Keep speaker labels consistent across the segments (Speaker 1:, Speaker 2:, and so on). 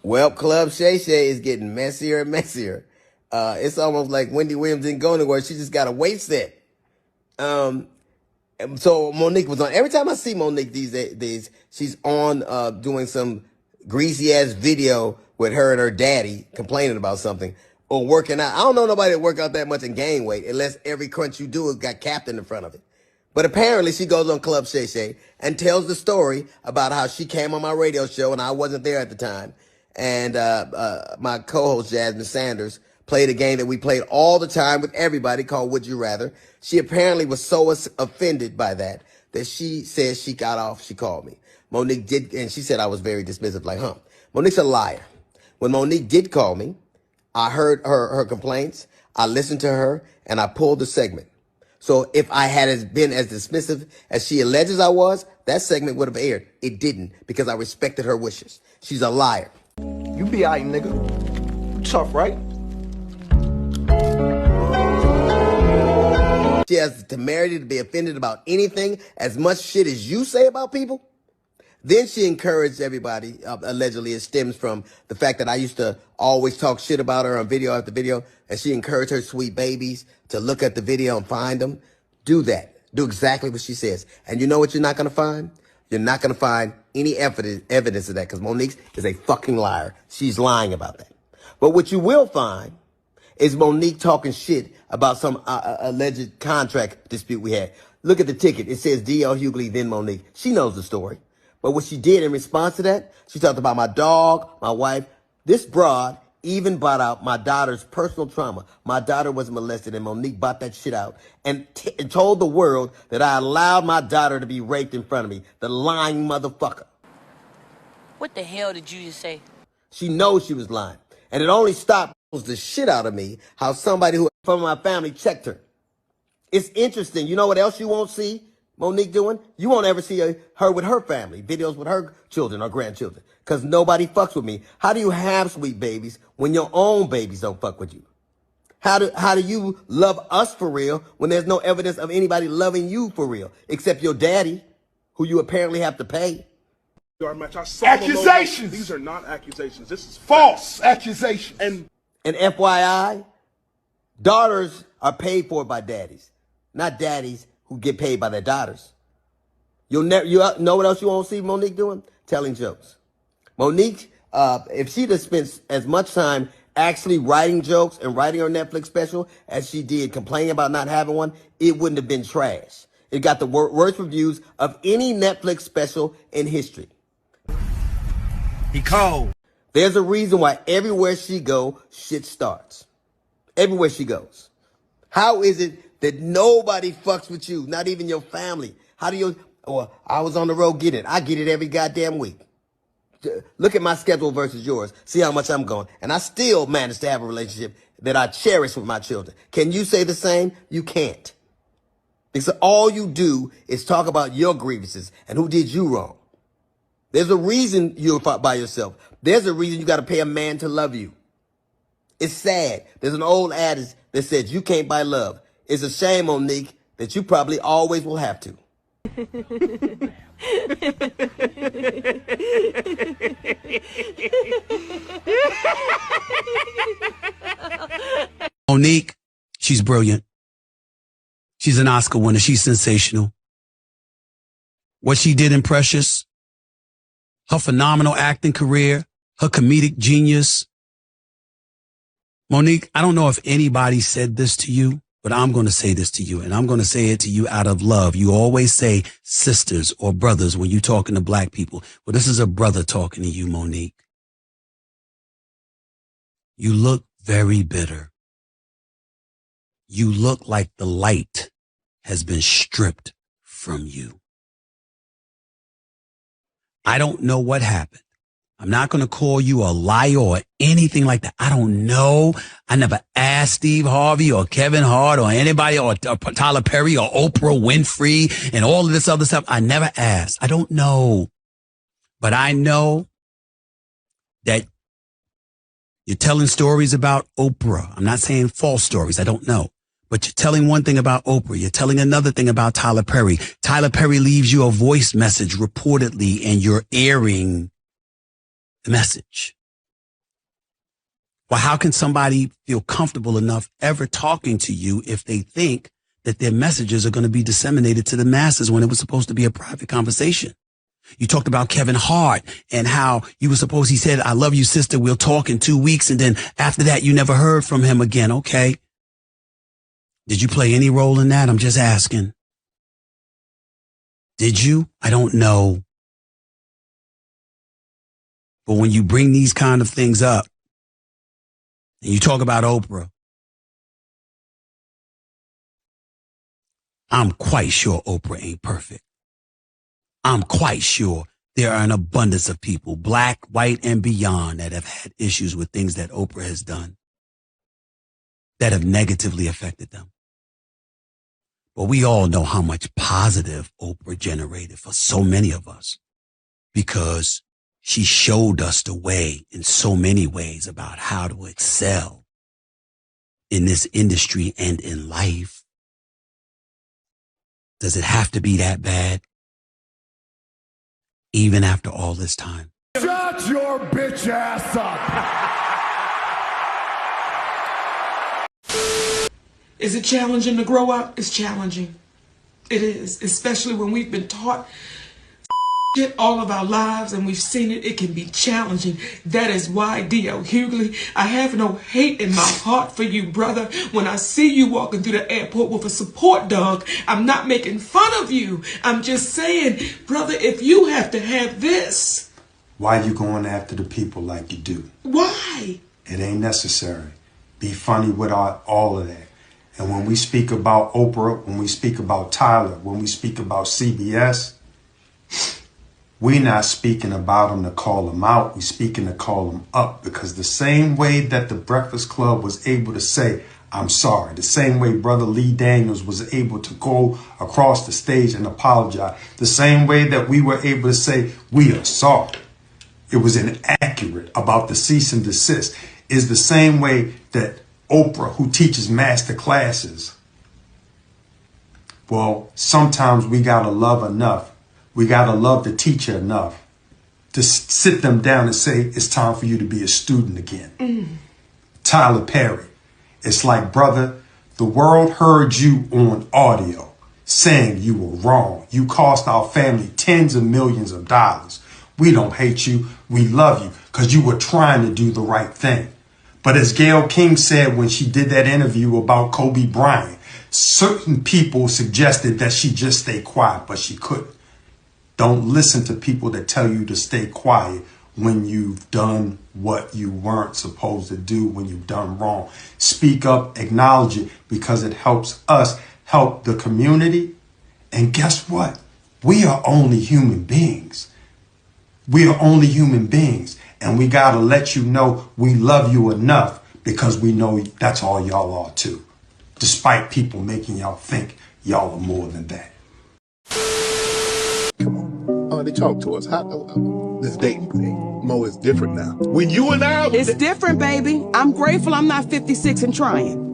Speaker 1: Well, Club Shay Shay is getting messier and messier. It's almost like Wendy Williams didn't go anywhere. She just got a weight set. Um, so Monique was on. Every time I see Monique these days, she's on doing some greasy ass video with her and her daddy complaining about something or working out. I don't know nobody that work out that much and gain weight unless every crunch you do has got Captain in front of it. But apparently she goes on Club Shay Shay and tells the story about how she came on my radio show and I wasn't there at the time. And my co-host Jasmine Sanders played a game that we played all the time with everybody called Would You Rather. She apparently was so offended by that she says she got off. She called me. Monique did, and she said I was very dismissive, like, Monique's a liar. When Monique did call me, I heard her complaints. I listened to her, and I pulled the segment. So if I had been as dismissive as she alleges I was, that segment would have aired. It didn't because I respected her wishes. She's a liar.
Speaker 2: You be alright, nigga. You tough, right?
Speaker 1: She has the temerity to be offended about anything as much shit as you say about people. Then she encouraged everybody, allegedly it stems from the fact that I used to always talk shit about her on video after video, and she encouraged her sweet babies to look at the video and find them. Do that. Do exactly what she says. And you know what you're not going to find? You're not going to find any evidence of that because Monique is a fucking liar. She's lying about that. But what you will find is Monique talking shit about some alleged contract dispute we had. Look at the ticket. It says D.L. Hughley, then Monique. She knows the story. But what she did in response to that, she talked about my dog, my wife. This broad even brought out my daughter's personal trauma. My daughter was molested, and Monique brought that shit out and told the world that I allowed my daughter to be raped in front of me. The lying motherfucker.
Speaker 3: What the hell did you just say?
Speaker 1: She knows she was lying. And it only stopped the shit out of me how somebody who from my family checked her. It's interesting. You know what else you won't see Monique doing? You won't ever see her with her family, videos with her children or grandchildren, because nobody fucks with me. How do you have sweet babies when your own babies don't fuck with you? How do you love us for real when there's no evidence of anybody loving you for real, except your daddy, who you apparently have to pay?
Speaker 4: Accusations! These are not accusations. This is false accusations.
Speaker 1: And FYI, daughters are paid for by daddies, not daddies who get paid by their daughters. You know what else you won't see Monique doing? Telling jokes. Monique, if she'd have spent as much time actually writing jokes and writing her Netflix special as she did complaining about not having one, it wouldn't have been trash. It got the worst reviews of any Netflix special in history.
Speaker 4: He cold.
Speaker 1: There's a reason why everywhere she go, shit starts. Everywhere she goes. How is it that nobody fucks with you, not even your family? How do you, I was on the road getting it. I get it every goddamn week. Look at my schedule versus yours. See how much I'm going. And I still manage to have a relationship that I cherish with my children. Can you say the same? You can't. Because all you do is talk about your grievances and who did you wrong. There's a reason you're by yourself. There's a reason you got to pay a man to love you. It's sad. There's an old adage that says you can't buy love. It's a shame, Monique, that you probably always will have to.
Speaker 5: Monique, she's brilliant. She's an Oscar winner. She's sensational. What she did in Precious, her phenomenal acting career, her comedic genius. Monique, I don't know if anybody said this to you, but I'm going to say this to you, and I'm going to say it to you out of love. You always say sisters or brothers when you're talking to black people. Well, this is a brother talking to you, Monique. You look very bitter. You look like the light has been stripped from you. I don't know what happened. I'm not going to call you a liar or anything like that. I don't know. I never asked Steve Harvey or Kevin Hart or anybody or Tyler Perry or Oprah Winfrey and all of this other stuff. I never asked. I don't know. But I know that you're telling stories about Oprah. I'm not saying false stories. I don't know. But you're telling one thing about Oprah. You're telling another thing about Tyler Perry. Tyler Perry leaves you a voice message reportedly, and you're airing the message. Well, how can somebody feel comfortable enough ever talking to you if they think that their messages are going to be disseminated to the masses when it was supposed to be a private conversation? You talked about Kevin Hart and how he said, I love you, sister. We'll talk in 2 weeks. And then after that, you never heard from him again. Okay. Did you play any role in that? I'm just asking. Did you? I don't know. But when you bring these kind of things up and you talk about Oprah, I'm quite sure Oprah ain't perfect. I'm quite sure there are an abundance of people, black, white, and beyond, that have had issues with things that Oprah has done that have negatively affected them. But we all know how much positive Oprah generated for so many of us, because she showed us the way in so many ways about how to excel in this industry and in life. Does it have to be that bad? Even after all this time.
Speaker 4: Shut your bitch ass up.
Speaker 6: Is it challenging to grow up? It's challenging. It is, especially when we've been taught shit all of our lives and we've seen it. It can be challenging. That is why, D.L. Hughley, I have no hate in my heart for you, brother. When I see you walking through the airport with a support dog, I'm not making fun of you. I'm just saying, brother, if you have to have this.
Speaker 7: Why you going after the people like you do?
Speaker 6: Why?
Speaker 7: It ain't necessary. Be funny without all of that. And when we speak about Oprah, when we speak about Tyler, when we speak about CBS, we're not speaking about them to call them out. We're speaking to call them up, because the same way that the Breakfast Club was able to say, I'm sorry, the same way Brother Lee Daniels was able to go across the stage and apologize, the same way that we were able to say, we are sorry, it was inaccurate about the cease and desist, is the same way that Oprah, who teaches master classes, well, sometimes we got to love enough. We got to love the teacher enough to sit them down and say, it's time for you to be a student again. Tyler Perry, it's like, brother, the world heard you on audio saying you were wrong. You cost our family tens of millions of dollars. We don't hate you. We love you because you were trying to do the right thing. But as Gayle King said when she did that interview about Kobe Bryant, certain people suggested that she just stay quiet, but she couldn't. Don't listen to people that tell you to stay quiet when you've done what you weren't supposed to do, when you've done wrong. Speak up, acknowledge it, because it helps us help the community. And guess what? We are only human beings. We are only human beings. And we got to let you know we love you enough, because we know that's all y'all are too. Despite people making y'all think y'all are more than that.
Speaker 4: Come on. They talk to us. This dating thing. Mo is different now. When you and I...
Speaker 8: It's different, baby. I'm grateful I'm not 56 and trying.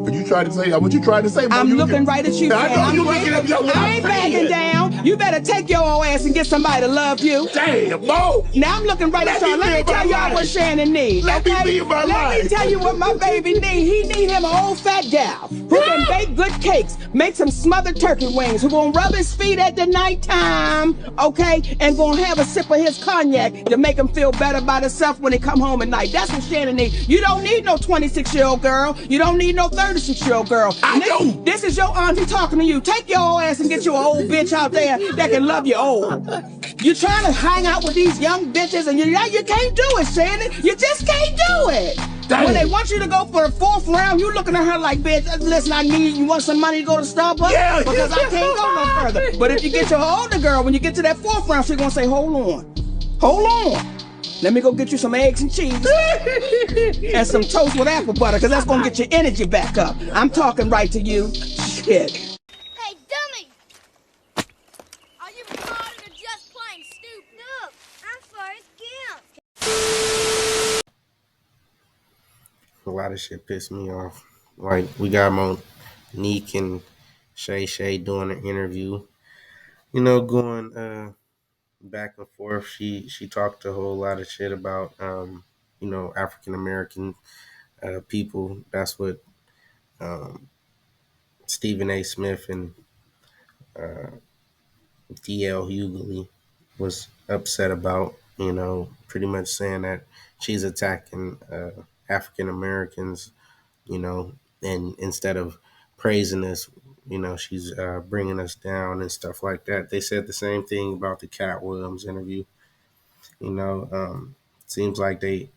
Speaker 4: What you trying to say? What you trying to say, Mo?
Speaker 8: I'm looking right at you.
Speaker 4: I know you looking at me.
Speaker 8: I ain't backing down. You better take your old ass and get somebody to love you.
Speaker 4: Damn, Mo.
Speaker 8: Now I'm looking right at y'all. Let me tell y'all what Shannon needs.
Speaker 4: Let me
Speaker 8: tell you what my baby need. He need him an old fat gal who can bake good cakes, make some smothered turkey wings, who gonna rub his feet at the nighttime, okay, and gonna have a sip of his cognac to make him feel better about himself when he come home at night. That's what Shannon needs. You don't need no 26-year-old girl. You don't need no 36-year-old girl. This is your auntie talking to you. Take your old ass and get you an old bitch out there that can love you old. You're trying to hang out with these young bitches and you can't do it, Shannon. You just can't do it. Damn. When they want you to go for the 4th round, you looking at her like, bitch, listen, you want some money to go to Starbucks? Yeah. Because I can't go no further. But if you get your older girl, when you get to that 4th round, she's gonna say, hold on. Let me go get you some eggs and cheese and some toast with apple butter, because that's going to get your energy back up. I'm talking right to you. Shit.
Speaker 9: Hey, dummy! Are you retarded or just plain stupid? Look, I'm Forrest Gump.
Speaker 10: A lot of shit pissed me off. Like, we got Monique and Shay doing an interview. You know, going back and forth. She talked a whole lot of shit about African American people. That's what um, Stephen A. Smith and D.L. Hughley was upset about. Pretty much saying that she's attacking African Americans. And instead of praising us, she's bringing us down and stuff like that. They said the same thing about the Cat Williams interview. Seems like they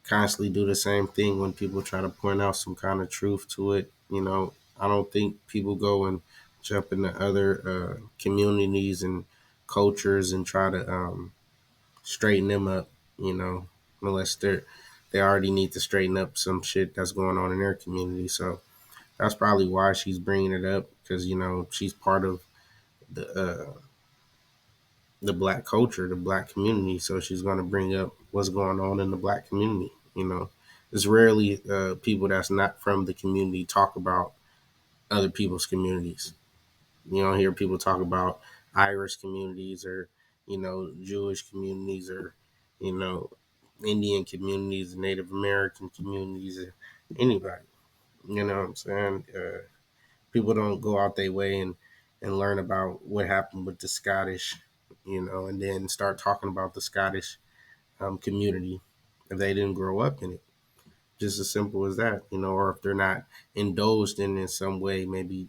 Speaker 10: constantly do the same thing when people try to point out some kind of truth to it. I don't think people go and jump into other communities and cultures and try to straighten them up, unless they already need to straighten up some shit that's going on in their community. So that's probably why she's bringing it up, because she's part of the the black culture, the black community. So she's going to bring up what's going on in the black community. It's rarely people that's not from the community talk about other people's communities. You don't hear people talk about Irish communities or Jewish communities or you know Indian communities, Native American communities, or anybody. You know what I'm saying? People don't go out their way and learn about what happened with the Scottish, and then start talking about the Scottish community if they didn't grow up in it. Just as simple as that, or if they're not indulged in some way, maybe,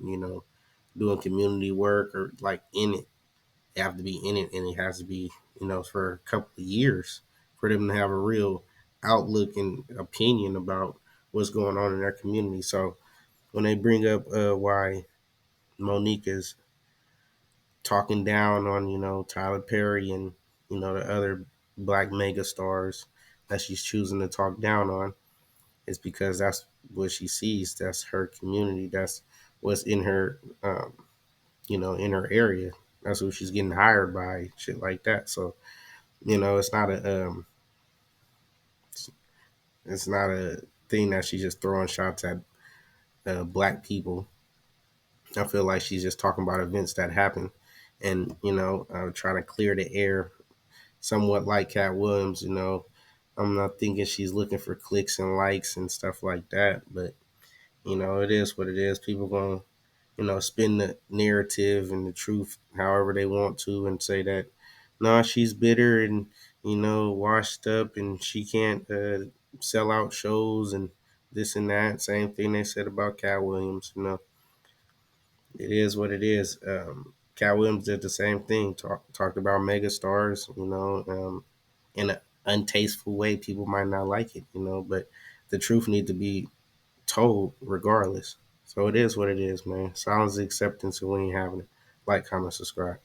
Speaker 10: doing community work or like in it. They have to be in it, and it has to be, for a couple of years for them to have a real outlook and opinion about what's going on in their community. So when they bring up why Monique is talking down on, Tyler Perry and, the other black mega stars that she's choosing to talk down on, is because that's what she sees. That's her community. That's what's in her, in her area. That's who she's getting hired by, shit like that. So, it's not it's not a thing that she's just throwing shots at black people. I feel like she's just talking about events that happen, and trying to clear the air, somewhat like Cat Williams. I'm not thinking she's looking for clicks and likes and stuff like that, but it is what it is. People gonna spin the narrative and the truth however they want to, and say that no, she's bitter and washed up, and she can't sell out shows and this and that. Same thing they said about Cat Williams. It is what it is. Cat Williams did the same thing. Talked about mega stars. In an untasteful way. People might not like it. But the truth need to be told regardless. So it is what it is, man. Silence is acceptance, and we ain't having it. Like, comment, subscribe.